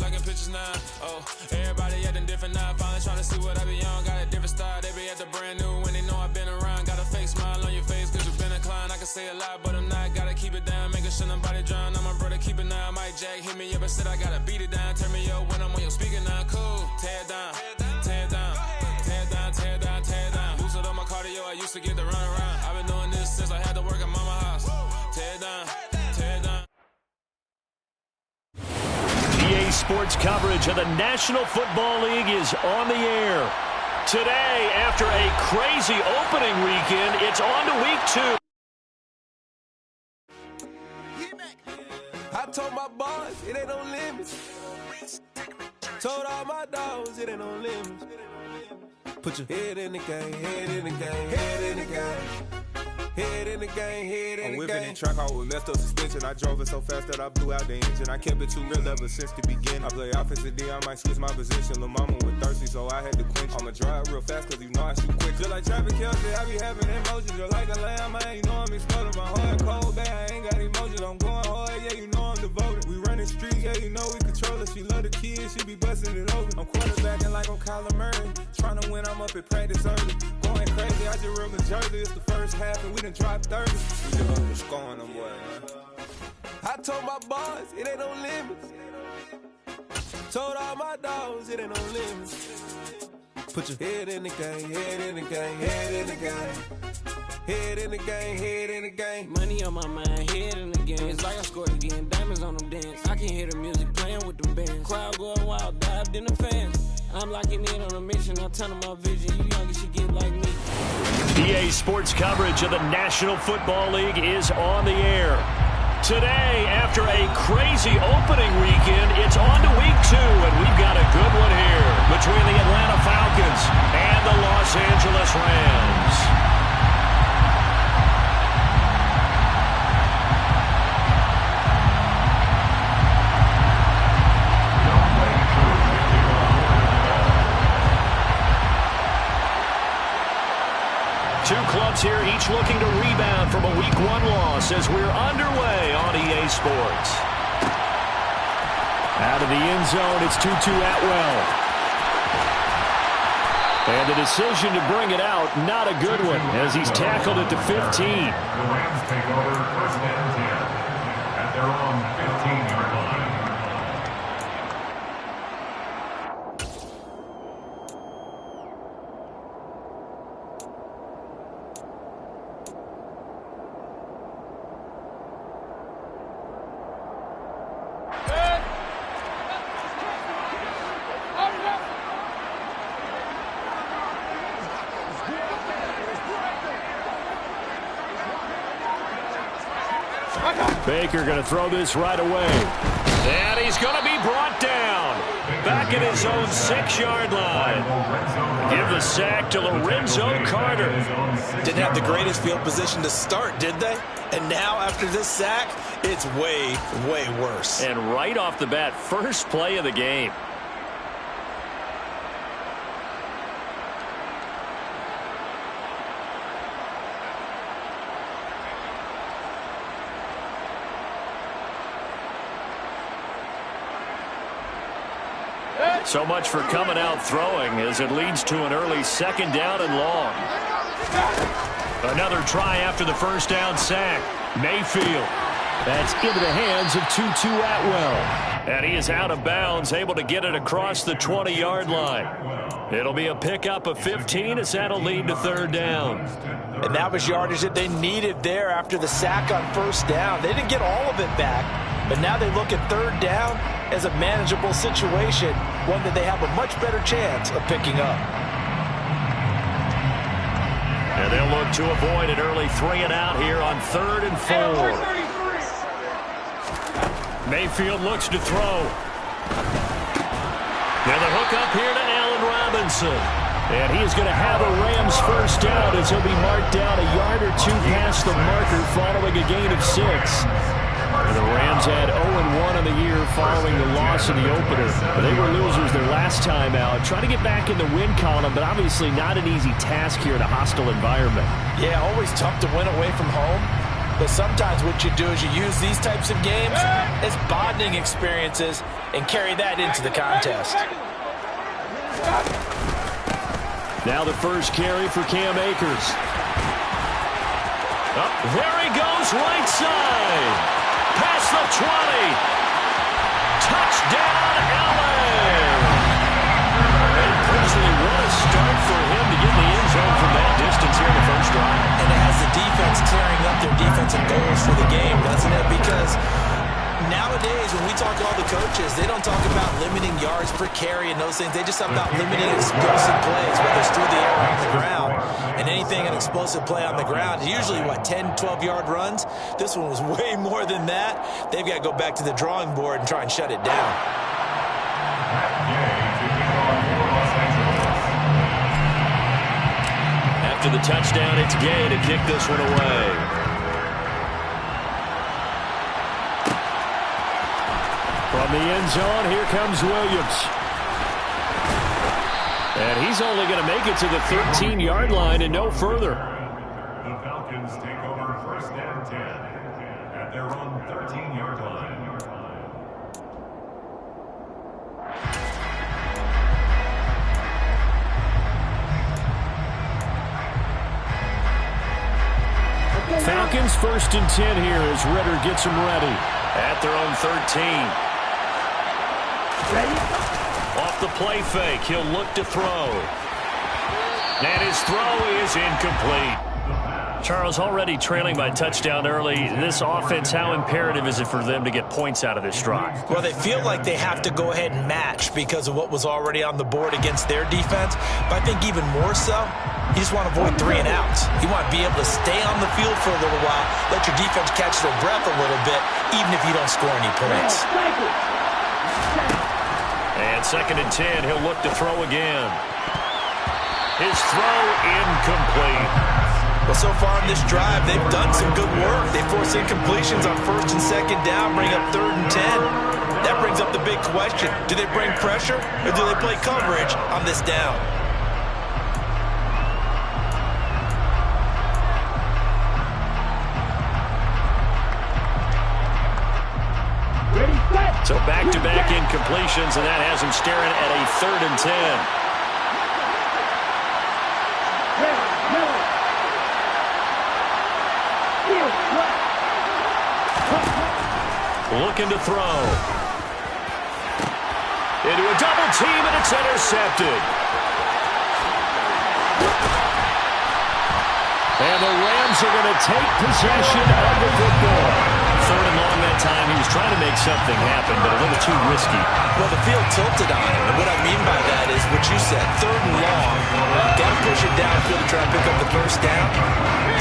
like in pictures now. Oh, everybody acting different now. Finally trying to see what I be on. Got a different style. They be at the brand new when they know I've been around. Got a fake smile on your face cause you've been inclined. I can say a lot, but I'm not. Gotta keep it down, making sure nobody drown. I'm my brother, keep it now. Mike Jack hit me up and said I gotta beat it down. Turn me up when I'm on your speaker now. Cool, tear it down, tear it down, tear it down, tear it down, tear it down. Boosted up my cardio, I used to get to run around. I've been doing this since I had to work at mama house. Tear it down, tear it down. EA Sports coverage of the National Football League is on the air. Today, after a crazy opening weekend, it's on to week 2. I told my boss, it ain't no limits. Told all my dogs, it ain't no limits. Put your head in the game, head in the game, head in the game. Head in the game, head in the game. I'm whipping in track out with messed up suspension. I drove it so fast that I blew out the engine. I kept it too real ever since the beginning. I play offensive D, I might switch my position. Lil' mama was thirsty, so I had to quench. I'ma drive real fast cause you know I shoot quick. Just like Travis Kelce, I be having emotions. Just like a lamb, man, you know I'm exploding. My heart cold, bad, I ain't got emotions. I'm going hard, yeah, you know I'm devoted. We running streets, yeah, you know we control it. She love the kids, she be busting it over. I'm quarterbacking like I'm Kyler Murray. Trying to win, I'm up at practice early. Going crazy, I just real the jersey. It's the first half and we done dropped 30. We just underscoring them, boy, man. I told my boss, it ain't no limits. Told all my dogs, it ain't no limits. Put your head in the game, head in the game, head in the game. Head in the game, head in the game. Money on my mind, head in the game. It's like I scored again, diamonds on them dance. I can hear the music playing with them bands. Crowd going wild, dived in the fans. I'm locking in on a mission, I'm telling my vision. You youngin' should get like me. EA Sports coverage of the National Football League is on the air. Today, after a crazy opening weekend, it's on to week 2, and we've got a good one here between the Atlanta Falcons and the Los Angeles Rams. Two clubs here, each looking to rebound from a Week 1 loss as we're underway on EA Sports. Out of the end zone, it's Tutu Atwell. And the decision to bring it out, not a good one, as he's tackled at the 15. The Rams take over first and 10 at their own 15-yard line. Baker going to throw this right away. And he's going to be brought down. Back at his own 6-yard line. Give the sack to Lorenzo Carter. Didn't have the greatest field position to start, did they? And now after this sack, it's way, way worse. And right off the bat, first play of the game. So much for coming out throwing as it leads to an early 2nd down and long. Another try after the first down sack. Mayfield. That's into the hands of Tutu Atwell. And he is out of bounds, able to get it across the 20-yard line. It'll be a pickup of 15 as that'll lead to 3rd down. And that was yardage that they needed there after the sack on 1st down. They didn't get all of it back, but now they look at 3rd down as a manageable situation, one that they have a much better chance of picking up. And they'll look to avoid an early 3 and out here on 3rd and 4. Mayfield looks to throw. Now the hook up here to Allen Robinson. And he is going to have a Rams first down as he'll be marked down a yard or 2 past the marker following a gain of 6. And the Rams had 0-1 on the year following the loss in the opener. They were losers their last time out. Trying to get back in the win column, but obviously not an easy task here in a hostile environment. Yeah, always tough to win away from home. But sometimes what you do is you use these types of games as bonding experiences and carry that into the contest. Now the first carry for Cam Akers. Oh, there he goes, right side. Past the 20. Touchdown, LA. And personally, what a start for him to get in the end zone from that distance here in the first drive. And it has the defense tearing up their defensive goals for the game, doesn't it? Because nowadays, when we talk to all the coaches, they don't talk about limiting yards per carry and those things. They just talk about limiting explosive plays, whether it's through the air or on the ground. And anything an explosive play on the ground is usually, 10, 12-yard runs. This one was way more than that. They've got to go back to the drawing board and try and shut it down. After the touchdown, it's Gay to kick this one away. From the end zone, here comes Williams. And he's only going to make it to the 13-yard line and no further. The Falcons take over first and 10 at their own 13-yard line. Falcons first and 10 here as Ritter gets them ready at their own 13. Off the play fake, he'll look to throw. And his throw is incomplete. Charles, already trailing by touchdown early. This offense, how imperative is it for them to get points out of this drive? Well, they feel like they have to go ahead and match because of what was already on the board against their defense. But I think even more so, you just want to avoid 3 and outs. You want to be able to stay on the field for a little while, let your defense catch their breath a little bit, even if you don't score any points. And second and 10, he'll look to throw again. His throw incomplete. Well, so far in this drive, they've done some good work. They force incompletions on first and second down, bring up third and 10. That brings up the big question. Do they bring pressure or do they play coverage on this down? So back-to-back incompletions, and that has him staring at a third and 10. Looking to throw. Into a double team, and it's intercepted. And the Rams are going to take possession of the football. Third and long that time. He was trying to make something happen, but a little too risky. Well, the field tilted on him. And what I mean by that is what you said. Third and long. Got to push it downfield to try and pick up the first down.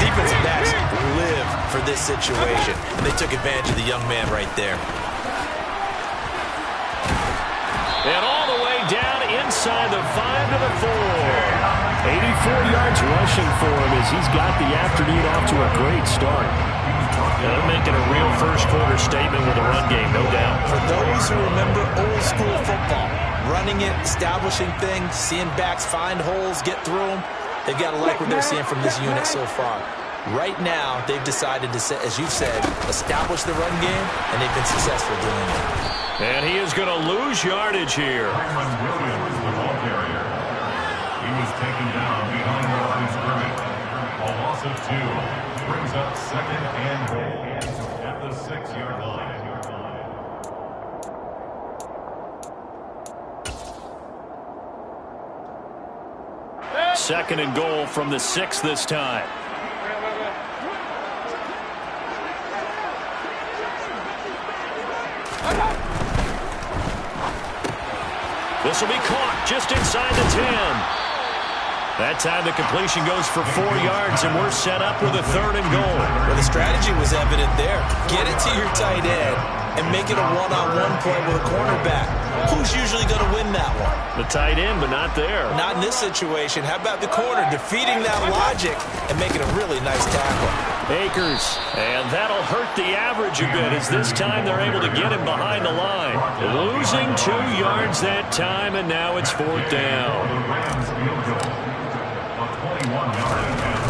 Defensive backs live for this situation. And they took advantage of the young man right there. And all the way down inside the 5 to the 4. 84 yards rushing for him as he's got the afternoon off to a great start. They're making a real first-quarter statement with a run game, no doubt. For those who remember old-school football, running it, establishing things, seeing backs find holes, get through them, they've got to like what they're seeing from this unit so far. Right now, they've decided to, as you've said, establish the run game, and they've been successful doing it. And he is going to lose yardage here. Williams, the ball carrier. He was taken down behind the line of scrimmage. A loss of 2 brings up second and goal at the 6-yard line. Second and goal from the 6 this time. This will be caught just inside the 10. That time the completion goes for 4 yards, and we're set up with a third and goal. Well, the strategy was evident there. Get it to your tight end and make it a one-on-one play with a cornerback. Who's usually going to win that one? The tight end, but not there. Not in this situation. How about the corner defeating that logic and making a really nice tackle? Akers, and that'll hurt the average a bit as this time they're able to get him behind the line. Losing 2 yards that time, and now it's 4th down. The Rams field goal. A 21-yard attempt.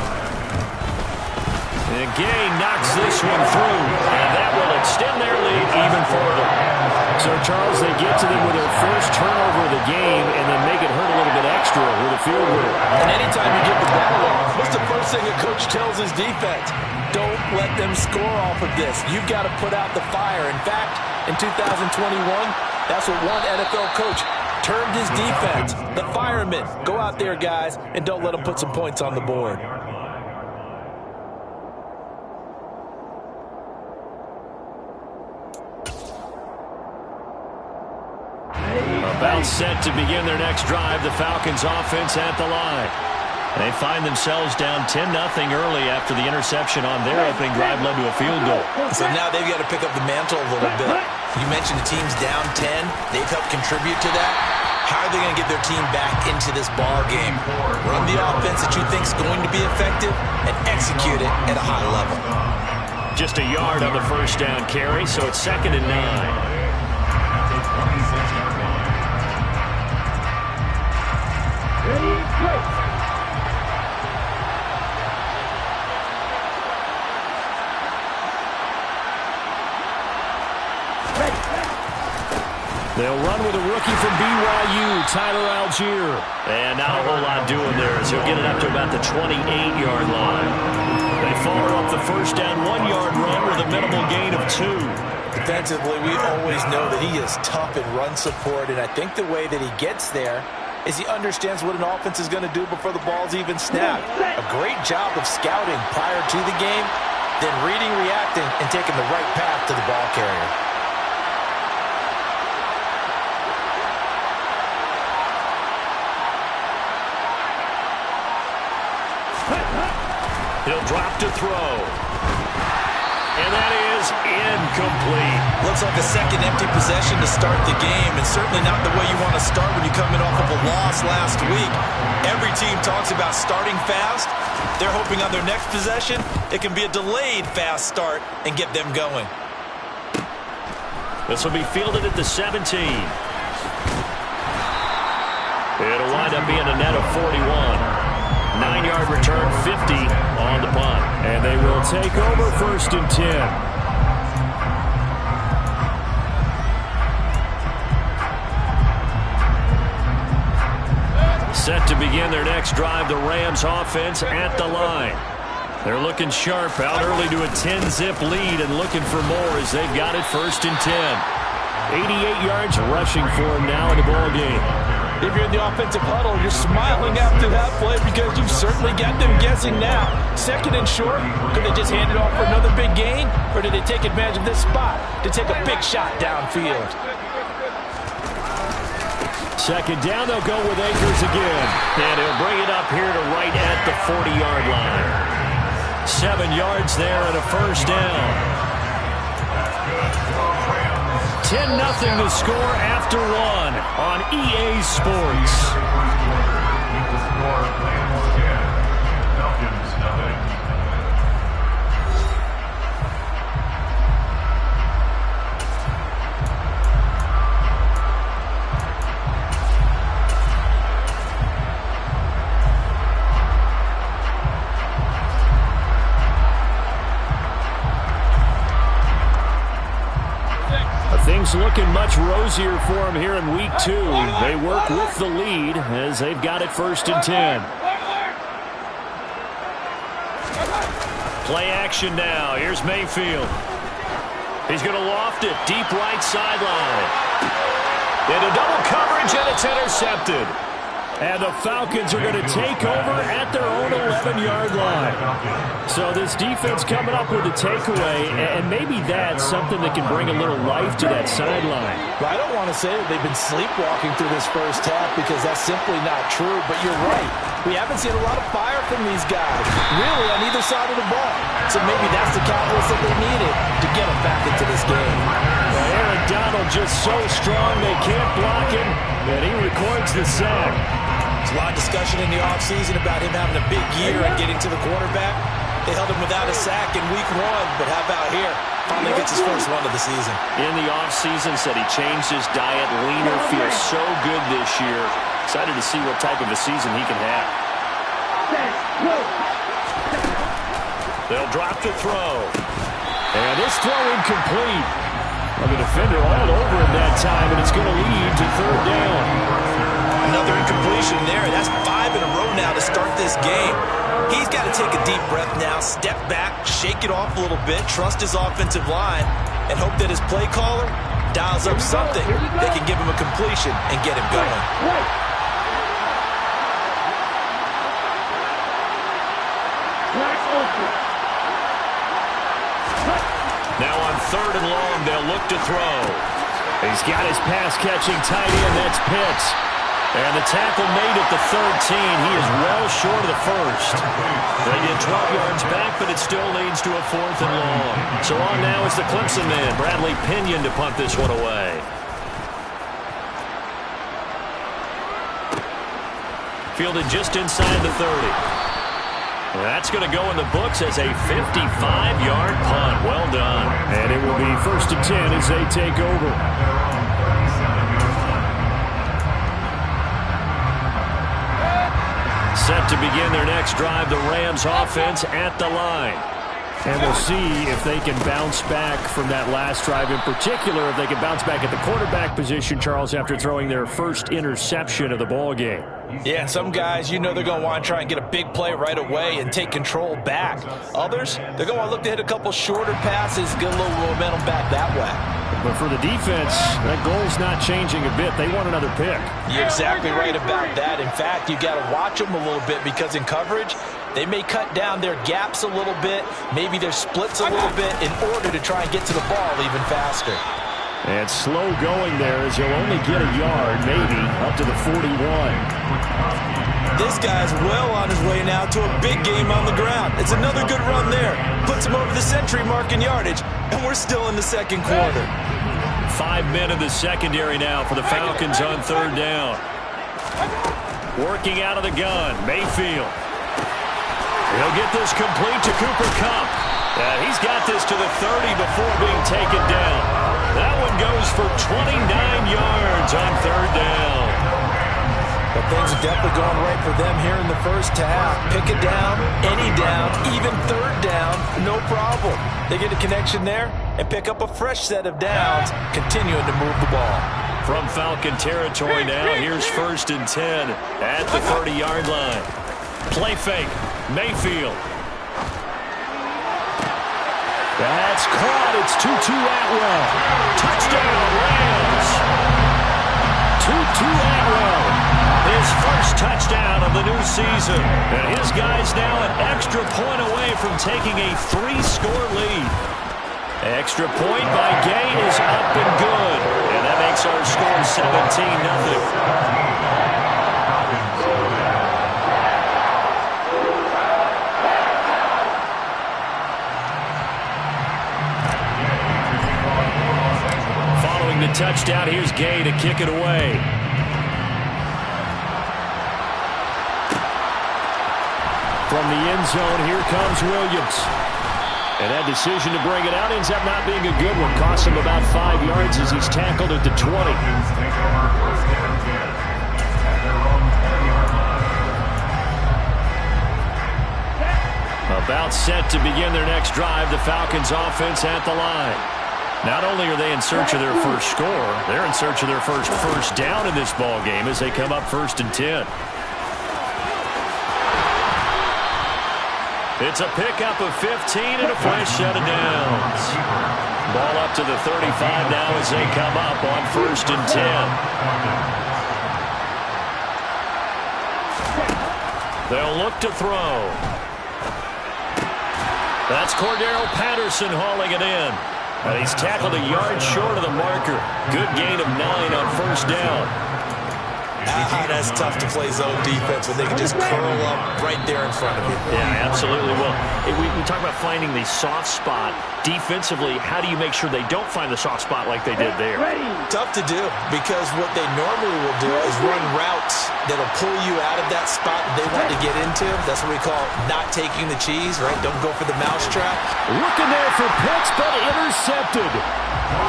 And Gay knocks this one through, and that will extend their lead even further. So, Charles, they get to them with their first turnover of the game and then make it hurt a little bit extra with a field goal. And anytime you give the ball off, what's the first thing a coach tells his defense? Don't let them score off of this. You've got to put out the fire. In fact, in 2021, that's what one NFL coach termed his defense. The firemen. Go out there, guys, and don't let them put some points on the board. About set to begin their next drive, the Falcons offense at the line. They find themselves down 10-0 early after the interception on their opening drive led to a field goal. So now they've got to pick up the mantle a little bit. You mentioned the team's down 10. They've helped contribute to that. How are they going to get their team back into this ball game? Run the offense that you think is going to be effective and execute it at a high level. Just a yard on the first down carry, so it's 2nd and 9. They'll run with a rookie from BYU, Tyler Algier. And not a whole lot doing there as he'll get it up to about the 28-yard line. They follow up the first down 1-yard run with a minimal gain of 2. Defensively, we always know that he is tough in run support, and I think the way that he gets there is he understands what an offense is going to do before the ball's even snapped. A great job of scouting prior to the game, then reading, reacting, and taking the right path to the ball carrier. He'll drop to throw. And that is incomplete. Looks like a second empty possession to start the game, and certainly not the way you want to start when you're coming off of a loss last week. Every team talks about starting fast. They're hoping on their next possession, it can be a delayed fast start and get them going. This will be fielded at the 17. It'll wind up being a net of 41. 9-yard return, 50 on the punt. And they will take over 1st and 10. Set to begin their next drive, the Rams offense at the line. They're looking sharp, out early to a 10-zip lead and looking for more as they've got it 1st and 10. 88 yards rushing for them now in the ball game. If you're in the offensive huddle, you're smiling after that play because you've certainly got them guessing now. 2nd and short, could they just hand it off for another big gain? Or did they take advantage of this spot to take a big shot downfield? 2nd down, they'll go with Akers again. And he'll bring it up here to right at the 40-yard line. 7 yards there and a 1st down. 10-0 to score after 1 on EA Sports. Things looking much rosier for them here in week 2. They work with the lead as they've got it 1st and 10. Play action now. Here's Mayfield. He's going to loft it deep right sideline. Into double coverage, and it's intercepted. And the Falcons are going to take over at their own 11-yard line. So this defense coming up with a takeaway, and maybe that's something that can bring a little life to that sideline. Well, I don't want to say that they've been sleepwalking through this first half because that's simply not true, but you're right. We haven't seen a lot of fire from these guys, really, on either side of the ball. So maybe that's the catalyst that they needed to get them back into this game. Well, Aaron Donald just so strong they can't block him, and he records the sack. There's a lot of discussion in the offseason about him having a big year and getting to the quarterback. They held him without a sack in week 1, but how about here? Finally gets his first one of the season. In the offseason, said he changed his diet, leaner, feels so good this year. Excited to see what type of a season he can have. They'll drop the throw. And this throw incomplete. Well, the defender all over him that time, and it's going to lead to third down. Another incompletion there. That's 5 in a row now to start this game. He's got to take a deep breath now, step back, shake it off a little bit, trust his offensive line, and hope that his play caller dials up something that can give him a completion and get him going. Now on third and long, they'll look to throw. He's got his pass-catching tight end. That's Pitts. And the tackle made at the 13. He is well short of the first. They get 12 yards back, but it still leads to a 4th and long. So on now is the Clemson man, Bradley Pinion, to punt this one away. Fielded just inside the 30. That's going to go in the books as a 55-yard punt. Well done. And it will be 1st and 10 as they take over. Set to begin their next drive, the Rams offense at the line. And we'll see if they can bounce back from that last drive. In particular, if they can bounce back at the quarterback position, Charles, after throwing their first interception of the ball game. Yeah, some guys, you know they're going to want to try and get a big play right away and take control back. Others, they're going to want to look to hit a couple shorter passes, get a little momentum back that way. But for the defense, that goal's not changing a bit. They want another pick. You're exactly right about that. In fact, you got to watch them a little bit because in coverage, they may cut down their gaps a little bit, maybe their splits a little bit in order to try and get to the ball even faster. And slow going there as he'll only get a yard, maybe, up to the 41. This guy's well on his way now to a big game on the ground. It's another good run there. Puts him over the century mark in yardage, and we're still in the second quarter. 5 men in the secondary now for the Falcons on third down. Working out of the gun, Mayfield. He'll get this complete to Cooper Kupp. He's got this to the 30 before being taken down. That one goes for 29 yards on third down. But things are definitely going right for them here in the first half. Pick it down, any down, even third down, no problem. They get a connection there and pick up a fresh set of downs, continuing to move the ball. From Falcon territory now, here's 1st and 10 at the 30-yard line. Play fake, Mayfield. That's caught. It's Tutu Atwell. Touchdown, Rams. Tutu Atwell. His first touchdown of the new season. And his guys now an extra point away from taking a 3-score lead. Extra point by Gay is up and good. And that makes our score 17-0. The touchdown, here's Gay to kick it away. From the end zone, here comes Williams. And that decision to bring it out ends up not being a good one. Costs him about 5 yards as he's tackled at the 20. About set to begin their next drive, the Falcons offense at the line. Not only are they in search of their first score, they're in search of their first down in this ball game as they come up 1st and 10. It's a pickup of 15 and a fresh set of downs. Ball up to the 35 now as they come up on 1st and 10. They'll look to throw. That's Cordero Patterson hauling it in. And he's tackled a yard short of the marker. Good gain of 9 on 1st down. That's tough to play zone defense when they can just curl up right there in front of you. Yeah, absolutely. Well, we talk about finding the soft spot. Defensively, how do you make sure they don't find the soft spot like they did there? Tough to do because what they normally will do is run routes that'll pull you out of that spot that they want to get into. That's what we call not taking the cheese, right? Don't go for the mousetrap. Looking there for Pitts, but intercepted.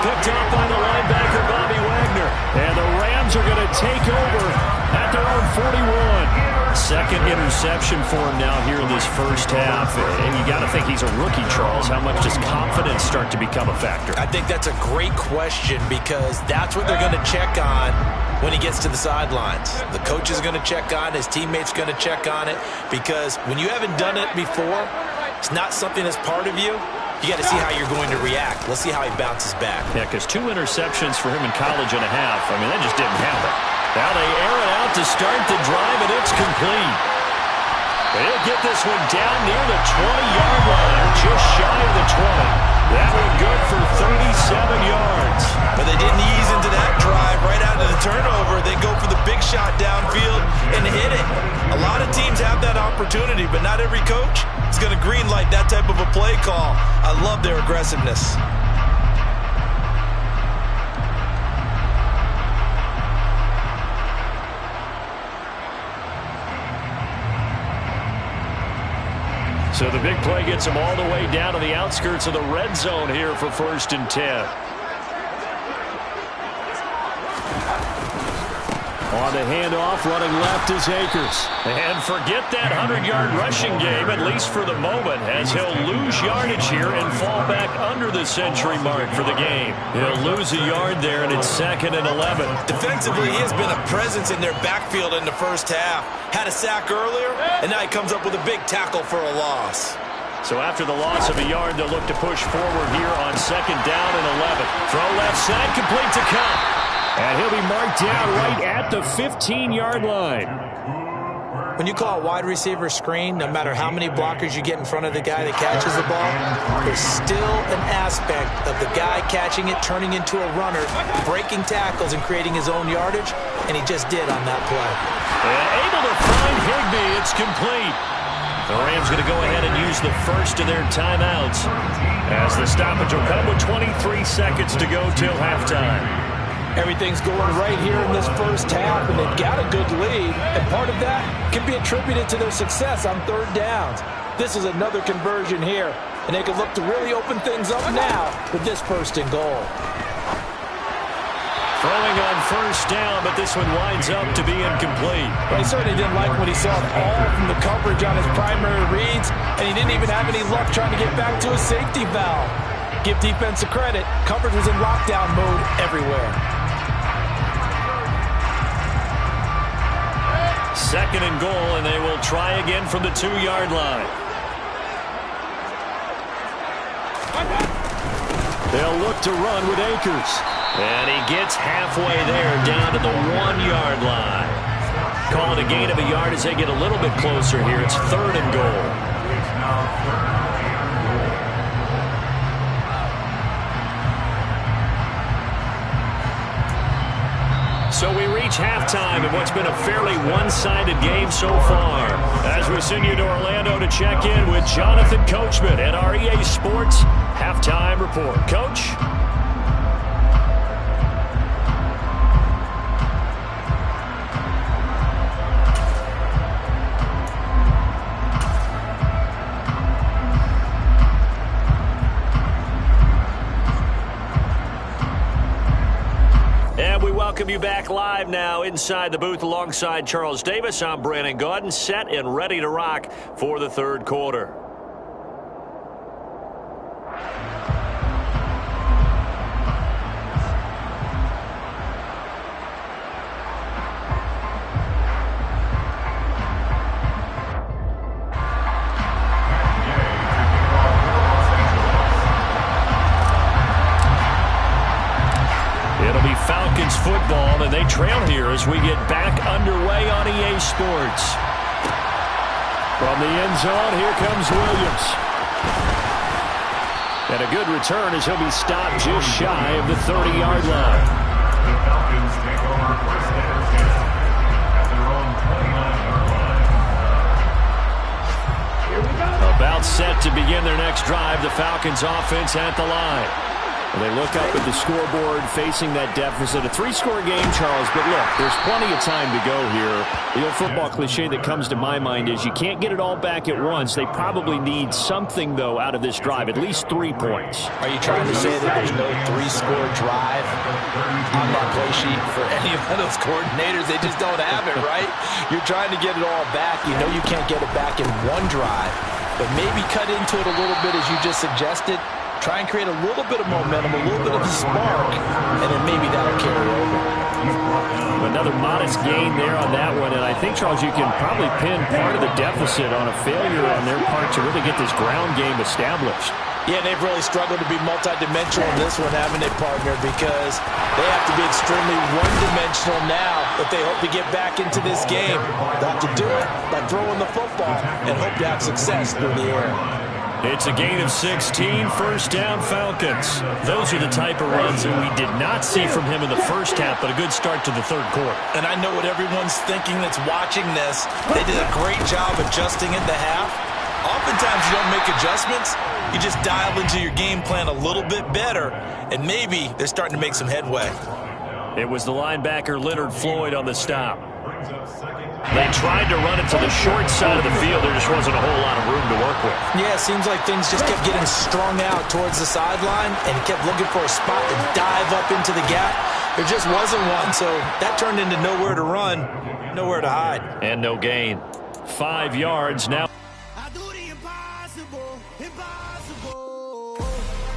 Picked up by the linebacker, Bobby Wagner. And the Rams are going to take over at their own 41. second interception for him now here in this first half. And you got to think he's a rookie, Charles. How much does confidence start to become a factor? I think that's a great question because that's what they're going to check on when he gets to the sidelines. The coach is going to check on it. His teammates going to check on it because when you haven't done it before, it's not something that's part of you. You got to see how you're going to react. Let's see how he bounces back. Yeah, because 2 interceptions for him in college and a half. I mean, that just didn't happen. Now they air it out to start the drive, and it's complete. They'll get this one down near the 20-yard line, just shy of the 20. That one good for 37 yards. But they didn't ease into that drive right out of the turnover. They go for the big shot downfield and hit it. A lot of teams have that opportunity, but not every coach is going to green light that type of a play call. I love their aggressiveness. So the big play gets them all the way down to the outskirts of the red zone here for 1st and 10. On the handoff, running left is Akers. And forget that 100-yard rushing game, at least for the moment, as he'll lose yardage here and fall back under the century mark for the game. He'll lose a yard there, and it's 2nd and 11. Defensively, he has been a presence in their backfield in the first half. Had a sack earlier, and now he comes up with a big tackle for a loss. So after the loss of a yard, they'll look to push forward here on 2nd down and 11. Throw left side, complete to Cup. And he'll be marked down right at the 15-yard line. When you call a wide receiver screen, no matter how many blockers you get in front of the guy that catches the ball, there's still an aspect of the guy catching it, turning into a runner, breaking tackles and creating his own yardage, and he just did on that play. And able to find Higbee. It's complete. The Rams going to go ahead and use the first of their timeouts as the stoppage will come with 23 seconds to go till halftime. Everything's going right here in this first half, and they've got a good lead, and part of that can be attributed to their success on 3rd downs. This is another conversion here, and they can look to really open things up now with this 1st and goal. Throwing on 1st down, but this one winds up to be incomplete. Well, he certainly didn't like what he saw all from the coverage on his primary reads, and he didn't even have any luck trying to get back to his safety valve. Give defense a credit. Coverage was in lockdown mode everywhere. 2nd and goal, and they will try again from the 2-yard line. They'll look to run with Akers. And he gets halfway there, down to the 1-yard line. Call it a gain of a yard as they get a little bit closer here. It's 3rd and goal. So we reach halftime in what's been a fairly one-sided game so far. As we send you to Orlando to check in with Jonathan Coachman at our EA Sports Halftime Report. Coach? Welcome you back live now inside the booth alongside Charles Davis. I'm Brandon Gaudin, set and ready to rock for the 3rd quarter. Falcons football, and they trail here as we get back underway on EA Sports. From the end zone, here comes Williams. And a good return as he'll be stopped just shy of the 30-yard line. The Falcons take over 1st and 10 at their own 29-yard line. About set to begin their next drive, the Falcons offense at the line. Well, they look up at the scoreboard facing that deficit. A 3-score game, Charles, but look, there's plenty of time to go here. The old football cliche that comes to my mind is you can't get it all back at once. They probably need something, though, out of this drive, at least 3 points. Are you trying to say that there's no 3-score drive on that play sheet for any of those coordinators? They just don't have it, right? You're trying to get it all back. You know you can't get it back in one drive, but maybe cut into it a little bit as you just suggested. Try and create a little bit of momentum, a little bit of a spark, and then maybe that'll carry over. Another modest gain there on that one, and I think, Charles, you can probably pin part of the deficit on a failure on their part to really get this ground game established. Yeah, they've really struggled to be multidimensional in this one, haven't they, partner? Because they have to be extremely one-dimensional now if they hope to get back into this game. They'll have to do it by throwing the football and hope to have success through the air. It's a gain of 16, first down Falcons. Those are the type of runs that we did not see from him in the first half, but a good start to the third quarter. And I know what everyone's thinking that's watching this. They did a great job adjusting at the half. Oftentimes you don't make adjustments. You just dial into your game plan a little bit better, and maybe they're starting to make some headway. It was the linebacker Leonard Floyd on the stop. They tried to run it to the short side of the field. There just wasn't a whole lot of room to work with. Yeah, it seems like things just kept getting strung out towards the sideline, and he kept looking for a spot to dive up into the gap. There just wasn't one, so that turned into nowhere to run, nowhere to hide. And no gain. 5 yards now. I do the impossible, impossible.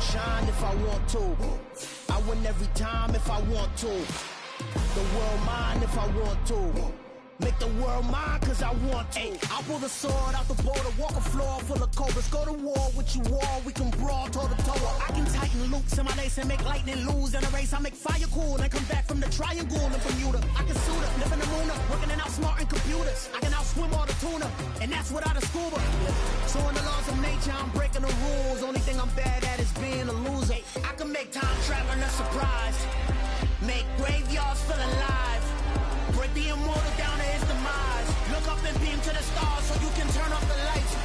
Shine if I want to. I win every time if I want to. The world mine if I want to. Make the world mine cause I want to. I'll pull the sword out the border, walk a floor full of cobras. Go to war with you all, we can brawl toe to toe. I can tighten loops in my lace and make lightning lose in a race. I make fire cool and come back from the triangle in Bermuda. I can suit up, live in the moon up, working and outsmarting computers. I can outswim all the tuna, and that's without a scuba. So in the laws of nature, I'm breaking the rules. Only thing I'm bad at is being a loser. I can make time traveling a surprise. Make graveyards feel alive. Break the immortal down to his demise. Look up and beam to the stars so you can turn off the lights.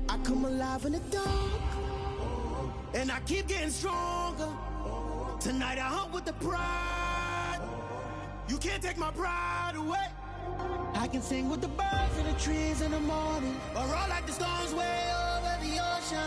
I come alive in the dark, and I keep getting stronger. Tonight I hunt with the pride. You can't take my pride away. I can sing with the birds and the trees in the morning, or all like the storms way up.